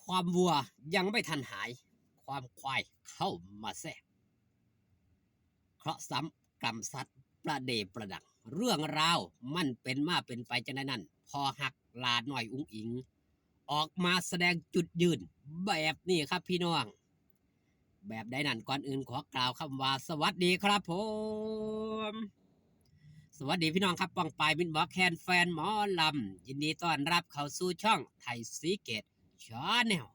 ความวัวยังไม่ทันหายความควายเข้ามาแทรกเคราะห์ซ้ำกรรมซัดประเดประดังเรื่องราวมันเป็นมาเป็นไปจังนั้นพอหักลาหน่อยอุ้งอิงออกมาแสดงจุดยืนแบบนี้ครับพี่น้องแบบใดนั่นก่อนอื่นขอกล่าวคำว่าสวัสดีครับผมสวัสดีพี่น้องครับป้องปายมินบอกแคนแฟนหมอลำยินดีต้อนรับเข้าสู่ช่องไทยซีเกตชาแนล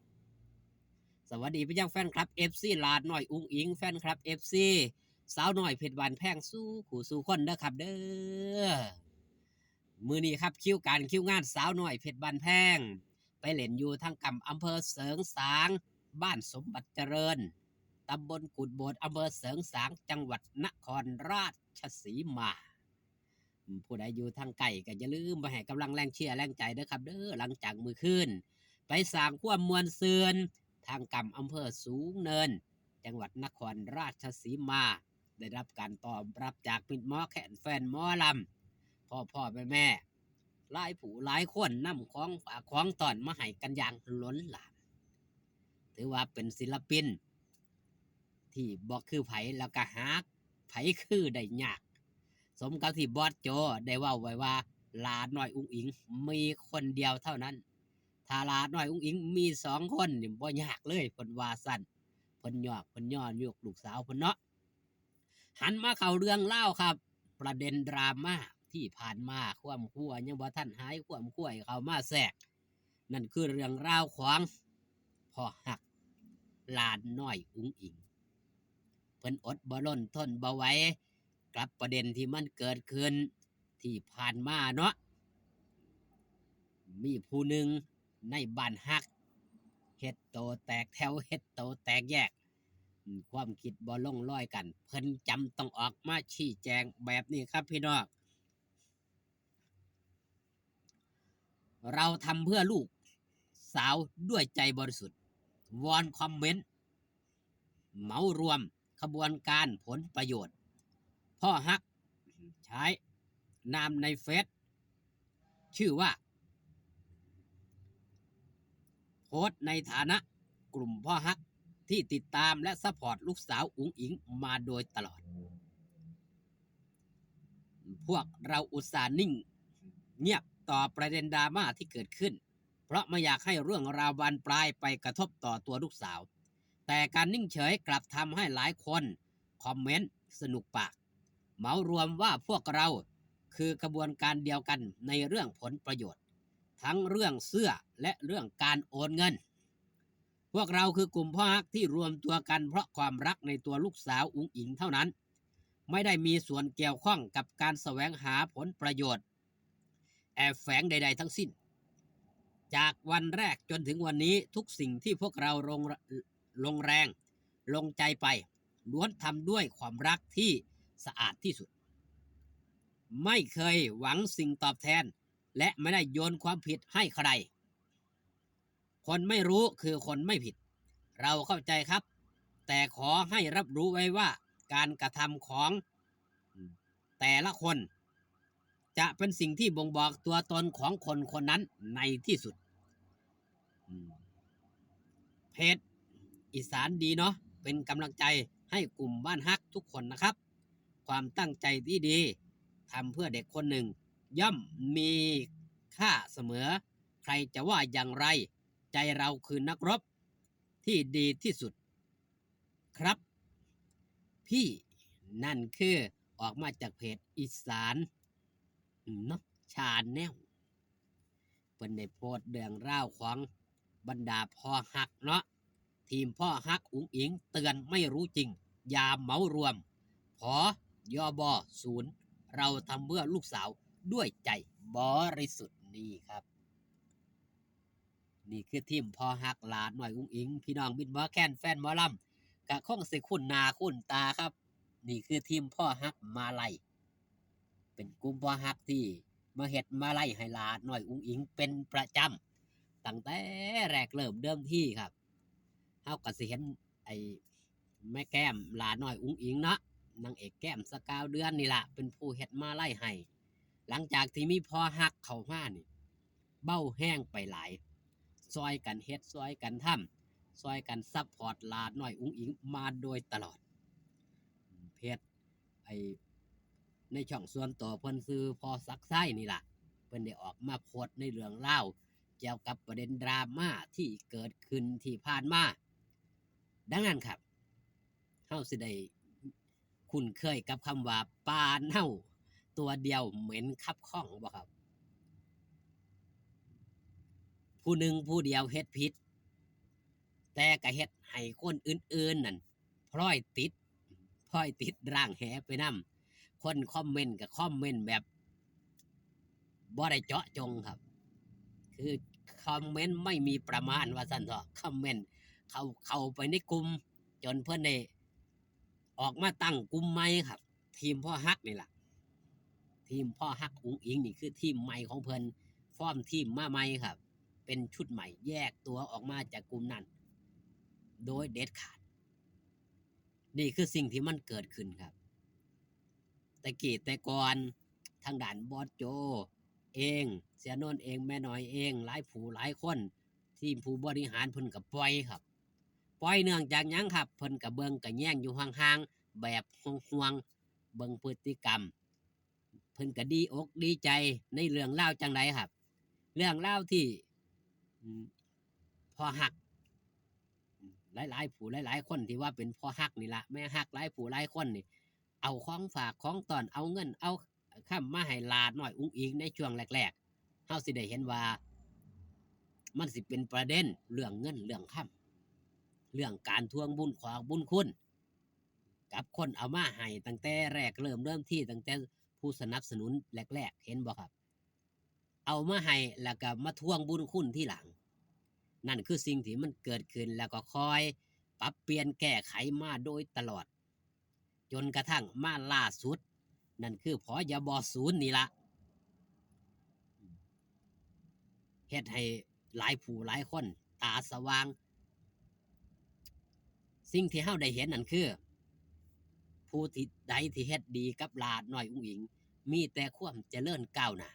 สวัสดีพี่ยังแฟนคลับ FC ลาดหน่อยอุ้งอิงแฟนคลับ FC สาวหน่อยเพชรบานแพงสู้ขู่สู้คนเด้อครับเด้อมือนี้ครับคิวงานสาวหน่อยเพชรบานแพงไปเล่นอยู่ทางกำอำเภอเสริงสางบ้านสมบัติเจริญตำบลกุดโบดอำเภอเสริงสางจังหวัดนครราชสีมาผู้ใดอยู่ทางไก่ก็อย่าลืมมาให้กำลังแรงเชียร์แรงใจเด้อครับเด้อหลังจากมือขึ้นไปสร้างความมวลซืนทางกำอำเภอสูงเนินจังหวัดนครราชสีมาได้รับการตอบรับจากมิตรหมอแขนแฟนหมอลำพ่อแม่หลายผู้หลายคนนำของฝากของตอนมาให้กันอย่างล้นหลามถือว่าเป็นศิลปินที่บอกคือไผแล้วก็หาไผคือได้ยากสมกับที่บอสโจได้ว่าไว้ว่าลาหน่อยอุ้งอิงมีคนเดียวเท่านั้นถ้าลาหน่อยอุ้งอิงมี2 คนนี่บ่ยากเลยเพิ่นว่าสั่นเพิ่นยอกเพิ่นย่อยกลูกสาวเพิ่นเนาะหันมาเข้าเรื่องเล่าครับประเด็นดราม่าที่ผ่านมาความคั่วยังบ่ทันหายความคั่วเข้ามาแทรกนั่นคือเรื่องราวของพ่อหักลาน้อยอุ้งอิงเพิ่นอดบ่ล้นทนบ่ไหวกับประเด็นที่มันเกิดขึ้นที่ผ่านมาเนาะมีผู้หนึ่งในบ้านฮักเฮ็ดโตแตกแถวเฮ็ดโตแตกแยกความคิดบ่ลงรอยกันเพิ่นจำต้องออกมาชี้แจงแบบนี้ครับพี่น้องเราทำเพื่อลูกสาวด้วยใจบริสุทธิ์วอนคอมเมนต์เหมารวมขบวนการผลประโยชน์พ่อฮักใช้นามในเฟซชื่อว่าโพสต์ในฐานะกลุ่มพ่อฮักที่ติดตามและซัพพอร์ตลูกสาวอุ๋งอิงมาโดยตลอดพวกเราอุตส่าห์นิ่งเงียบต่อประเด็นดราม่าที่เกิดขึ้นเพราะไม่อยากให้เรื่องราวบานปลายไปกระทบต่อตัวลูกสาวแต่การนิ่งเฉยกลับทำให้หลายคนคอมเมนต์สนุกปากเหมารวมว่าพวกเราคือกระบวนการเดียวกันในเรื่องผลประโยชน์ทั้งเรื่องเสื้อและเรื่องการโอนเงินพวกเราคือกลุ่มพ่อฮักที่รวมตัวกันเพราะความรักในตัวลูกสาวอุ๋งอิงเท่านั้นไม่ได้มีส่วนเกี่ยวข้องกับการแสวงหาผลประโยชน์แอบแฝงใดๆทั้งสิ้นจากวันแรกจนถึงวันนี้ทุกสิ่งที่พวกเราลงแรงลงใจไปล้วนทำด้วยความรักที่สะอาดที่สุดไม่เคยหวังสิ่งตอบแทนและไม่ได้โยนความผิดให้ใครคนไม่รู้คือคนไม่ผิดเราเข้าใจครับแต่ขอให้รับรู้ไว้ว่าการกระทำของแต่ละคนจะเป็นสิ่งที่บ่งบอกตัวตนของคนคนนั้นในที่สุดเพจอีสานดีเนาะเป็นกำลังใจให้กลุ่มบ้านฮักทุกคนนะครับความตั้งใจที่ดีทำเพื่อเด็กคนหนึ่งย่อมมีค่าเสมอใครจะว่าอย่างไรใจเราคือนักรบที่ดีที่สุดครับพี่นั่นคือออกมาจากเพจอีสานเนาะชาแนลเป็นในโพสต์เรื่องราวของบรรดาพ่อฮักเนาะทีมพ่อฮักอุ๋งอิงเตือนไม่รู้จริงอย่าเหมารวมพอยบ0เราทำเพื่อลูกสาวด้วยใจบริสุทธิ์นี่ครับนี่คือทีมพ่อฮักหลานหน่อยอุ๋งอิงพี่น้องบินหมอแคนแฟนหมอลำกะคงสิคุณนาคุณตาครับนี่คือทีมพ่อฮักมาลัยเป็นกลุ่มพ่อฮักที่มาเฮ็ดมาลัยให้หลานหน่อยอุ๋งอิงเป็นประจำตั้งแต่แรกเริ่มเดิมที่ครับเฮาก็สิเห็นไอ้แม่แก้มหลานหน่อยอุ๋งอิงเนาะนางเอกแก้มสกาวเดือนนี่ล่ะเป็นผู้เฮ็ดมาลัยให้หลังจากที่มีพ่อฮักเข้ามานี่เบ้าแห้งไปหลาย ซอยกันเฮ็ดซอยกันทำซอยกันซัพพอร์ตหลาน้อยอุ๋งอิงมาโดยตลอดเพจไอในช่องส่วนตัวเพิ่นซื้อพอซักไส้นี่ล่ะเพิ่นได้ออกมาโพสต์ในเรื่องเล่าวเกี่ยวกับประเด็นดราม่าที่เกิดขึ้นที่ผ่านมาดังนั้นครับเฮาสิได้คุ้นเคยกับคำว่าปลาเน่าตัวเดียวเหม็นคับข้องบ่ครับผู้หนึ่งผู้เดียวเฮ็ดผิดแต่ก็เฮ็ดให้คนอื่นๆนั่นพลอยติดร่างแหไปนำคนคอมเมนต์ก็คอมเมนต์แบบบ่ได้เจาะจงครับคือคอมเมนต์ไม่มีประมาณว่าซั่นเถาะคอมเมนต์เข้าไปในกลุ่มจนเพิ่นได้ออกมาตั้งกลุ่มใหม่ครับทีมพ่อฮักนี่ล่ะทีมพ่อฮักอุ๋งอิงนี่คือทีมใหม่ของเพิ่นฟอร์มทีมมาใหม่ครับเป็นชุดใหม่แยกตัวออกมาจากกลุ่มนั้นโดยเด็ดขาดนี่คือสิ่งที่มันเกิดขึ้นครับแต่ก่อนทางด้านบอสโจเองเสียโนนเองแม่น้อยเองหลายผู้หลายคนทีมผู้บริหารเพิ่นก็ปล่อยครับปล่อยเนื่องจากหยังครับเพิ่นก็เบิ่งก็แย่งอยู่ห่างๆแบบห่วงๆเบิ่งพฤติกรรมเพิ่นก็ดีอกดีใจในเรื่องเล่าวจังไดครับเรื่องเล่าวที่พอหักหลายๆผู้หลายๆคนที่ว่าเป็นพ่อฮักนี่ละแม่ฮักหลายผู้หลายคนนี่เอาของฝากของตอนเอาเงินเอาคำมาให้ลาหน่อยอุ้งอิงในช่วงแรกๆเฮาสิได้เห็นว่ามันสิเป็นประเด็นเรื่องเงินเรื่องคำเรื่องการทวงบุญขวางบุญคุณกับคนเอามาให้ตั้งแต่แรกเริ่มที่ตั้งแต่ผู้สนับสนุนแรกๆเห็นบ่ครับเอามาให้แล้วก็มาทวงบุญคุณที่หลังนั่นคือสิ่งที่มันเกิดขึ้นแล้วก็คอยปรับเปลี่ยนแก้ไขมาโดยตลอดจนกระทั่งมาล่าสุดนั่นคือพอยบศูนย์นี่ละเฮ็ดให้หลายผู้หลายคนตาสว่างสิ่งที่เฮาได้เห็นนั่นคือผู้ที่ใดที่เฮ็ดดีกับหลาน้อยอุ้งอิงมีแต่ความเจริญก้าวหน้า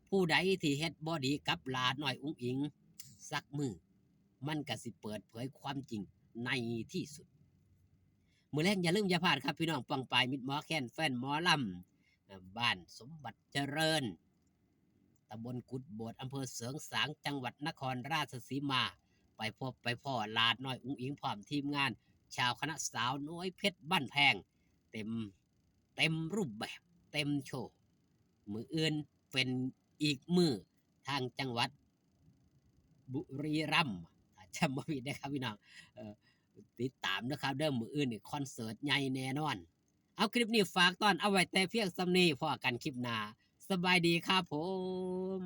ผู้ใดที่เฮ็ดบ่ดีกับหลาน้อยอุ้งอิงสักมือมันก็สิเปิดเผยความจริงในที่สุดมื้อแลงอย่าลืมอย่าพลาดครับพี่น้องปังปายมิตรหมอแคนแฟนหมอลำบ้านสมบัติเจริญตำบลกุดโบดอำเภอเสริงสางจังหวัดนครราชสีมาไปพบไปพ่อลาดน้อยอุ้งอิงพร้อมทีมงานชาวคณะสาวน้อยเพชรบ้านแพงเต็มรูปแบบเต็มโชว์มืออื่นเป็นอีกมือทางจังหวัดบุรีรัมย์จำบ่ผิดนะครับพี่น้องติดตามนะครับเด้อมืออื่นนี่คอนเสิร์ตใหญ่แน่นอนเอาคลิปนี้ฝากตอนเอาไว้แต่เพียงสำนีพอกันคลิปหน้าสบายดีครับผม